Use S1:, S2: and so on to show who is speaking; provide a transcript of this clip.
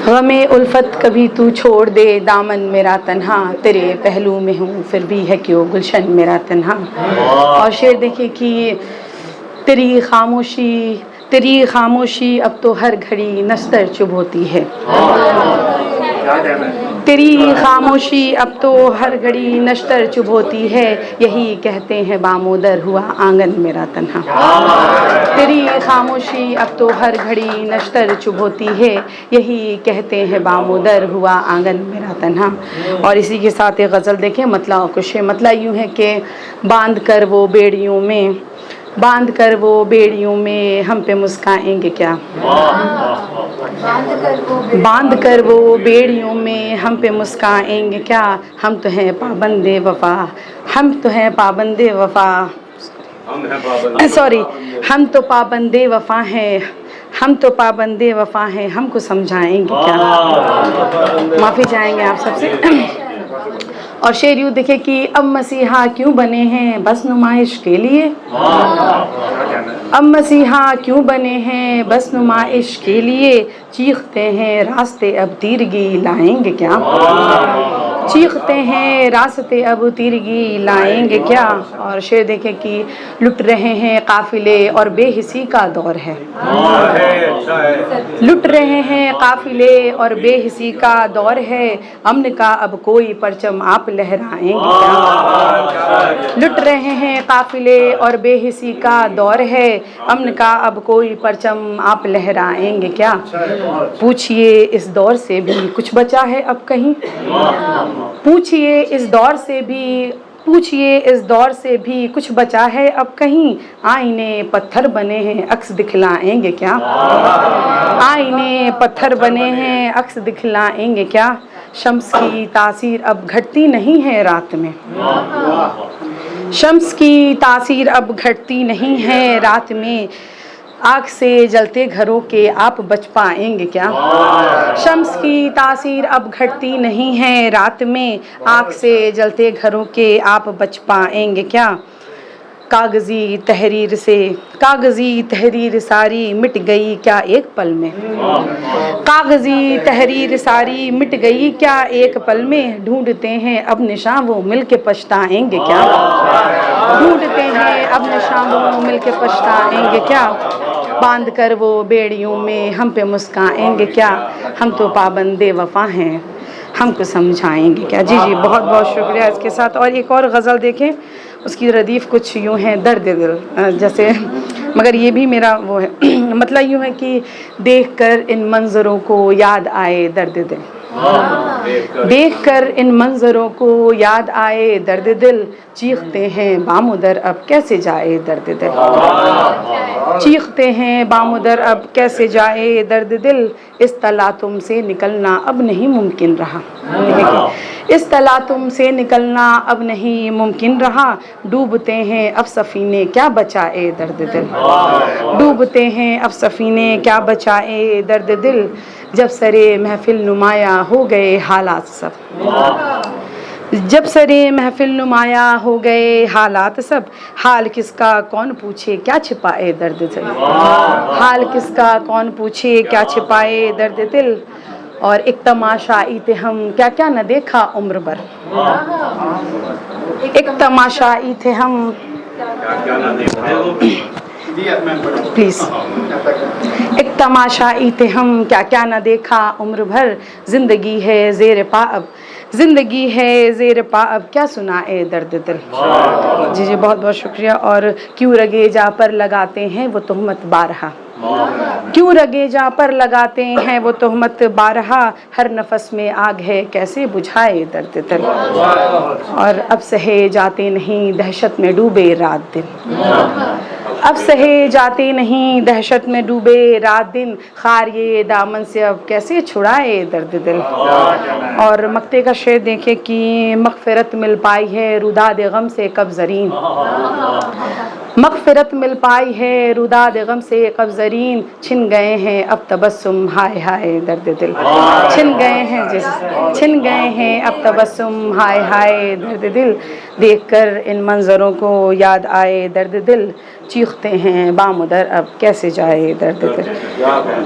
S1: غمِ الفت کبھی تو چھوڑ دے دامن میرا تنہا، تیرے پہلو میں ہوں پھر بھی ہے کیوں گلشن میرا تنہا۔ اور شعر دیکھیں کہ تیری خاموشی اب تو ہر گھڑی نستر چبھ ہوتی ہے، تیری خاموشی اب تو ہر گھڑی نشتر چبھ ہوتی ہے، یہی کہتے ہیں بامودر ہوا آنگن میرا تنہا۔ تیری خاموشی اب تو ہر گھڑی نشتر چبھ ہوتی ہے، یہی کہتے ہیں بامودر ہوا آنگن میرا تنہا۔ اور اسی کے ساتھ ایک غزل دیکھیں، مطلع کچھ ہے، مطلع یوں ہے کہ باندھ کر وہ بیڑیوں میں ہم پہ مسکائیں گے کیا، باندھ کر وہ بیڑیوں میں ہم پہ مسکائیں گے کیا، ہم تو ہیں پابند وفا، ہم تو پابند وفا ہیں، ہم کو سمجھائیں گے کیا۔ معافی چاہیں گے آپ سب سے۔ اور شعر یوں دیکھے کہ اب مسیحا کیوں بنے ہیں بس نمائش کے لیے، اب مسیحا کیوں بنے ہیں بس نمائش کے لیے، چیختے ہیں راستے اب تیرگی لائیں گے کیا، چیختے ہیں راستے اب تیرگی لائیں گے کیا۔ اور شعر دیکھیں کہ لٹ رہے ہیں قافلے اور بے حسی کا دور ہے، لٹ رہے ہیں قافلے اور بے حسی کا دور ہے، امن کا اب کوئی پرچم آپ لہرائیں گے کیا، لٹ رہے ہیں قافلے اور بے حسی کا دور ہے، امن کا اب کوئی پرچم آپ لہرائیں گے کیا۔ پوچھئے اس دور سے بھی کچھ بچا ہے اب کہیں، پوچھئے اس دور سے بھی کچھ بچا ہے اب کہیں، آئینے پتھر بنے ہیں عکس دکھلائیں گے کیا، آئینے پتھر بنے ہیں عکس دکھلائیں گے کیا۔ شمس کی تاثیر اب گھٹتی نہیں ہے رات میں، شمس کی تاثیر اب گھٹتی نہیں ہے رات میں، آگ سے جلتے گھروں کے آپ بچ پائیں گے کیا، شمس کی تاثیر اب گھٹتی نہیں ہے رات میں، آگ سے جلتے گھروں کے آپ بچ پائیں گے کیا۔ کاغذی تحریر ساری مٹ گئی کیا ایک پل میں، کاغذی تحریر ساری مٹ گئی کیا ایک پل میں، ڈھونڈتے ہیں اب نشاں وہ مل کے پچھتائیں گے کیا، ڈھونڈتے ہیں اب نشاں وہ مل کے پچھتائیں گے کیا، باندھ کر وہ بیڑیوں میں ہم پہ مسکائیں گے کیا، ہم تو پابند وفا ہیں، ہم کو سمجھائیں گے کیا۔ جی بہت بہت شکریہ۔ اس کے ساتھ اور ایک اور غزل دیکھیں، اس کی ردیف کچھ یوں ہے، درد دل جیسے، مگر یہ بھی میرا وہ ہے، مطلب یوں ہے کہ دیکھ کر ان منظروں کو یاد آئے درد دل، دیکھ کر ان منظروں کو یاد آئے درد دل، چیختے ہیں بامودر اب کیسے جائے درد دل، چیختے ہیں بامودر اب کیسے جائے درد دل، اس تلاطم سے نکلنا اب نہیں ممکن رہا، اس تلاطم سے نکلنا اب نہیں ممکن رہا، ڈوبتے ہیں اب سفینے کیا بچائے درد دل، ڈوبتے ہیں اب سفینے کیا بچائے درد دل، جب سرے محفل نمایاں ہو گئے حالات سب، جب سرے محفل نمایاں ہو گئے حالات سب، حال کس کا کون پوچھے کیا چھپائے درد دل، حال کس کا کون پوچھے کیا چھپائے درد دل۔ اور ایک تماشائی تھے ہم کیا کیا نہ دیکھا عمر بھر، ایک تماشائی تھے ہم پلیز، ایک تماشائی تھے ہم کیا کیا نہ دیکھا عمر بھر، زندگی ہے زیر پا اب، زندگی ہے زیر پا اب کیا سنائے درد دل۔ جی بہت بہت شکریہ۔ اور کیوں رگے جا پر لگاتے ہیں وہ تہمت بارہا، کیوں رگے جا پر لگاتے ہیں وہ تہمت بارہا، ہر نفس میں آگ ہے کیسے بجھائے درد دل، اور اب سہے جاتے نہیں دہشت میں ڈوبے رات دن، اب سہے جاتے نہیں دہشت میں ڈوبے رات دن، خار یہ دامن سے اب کیسے چھڑائے درد دل۔ اور مقطع کا شعر دیکھیں کہ مغفرت مل پائی ہے روداد غم سے کب زرین، مغفرت مل پائی ہے روداد غم سے کب زرین، چھن گئے ہیں اب تبسم ہائے ہائے درد دل، چھن گئے ہیں اب تبسم ہائے ہائے درد دل، دیکھ کر ان منظروں کو یاد آئے درد دل، چیختے ہیں بامودر اب کیسے جائے درد دل۔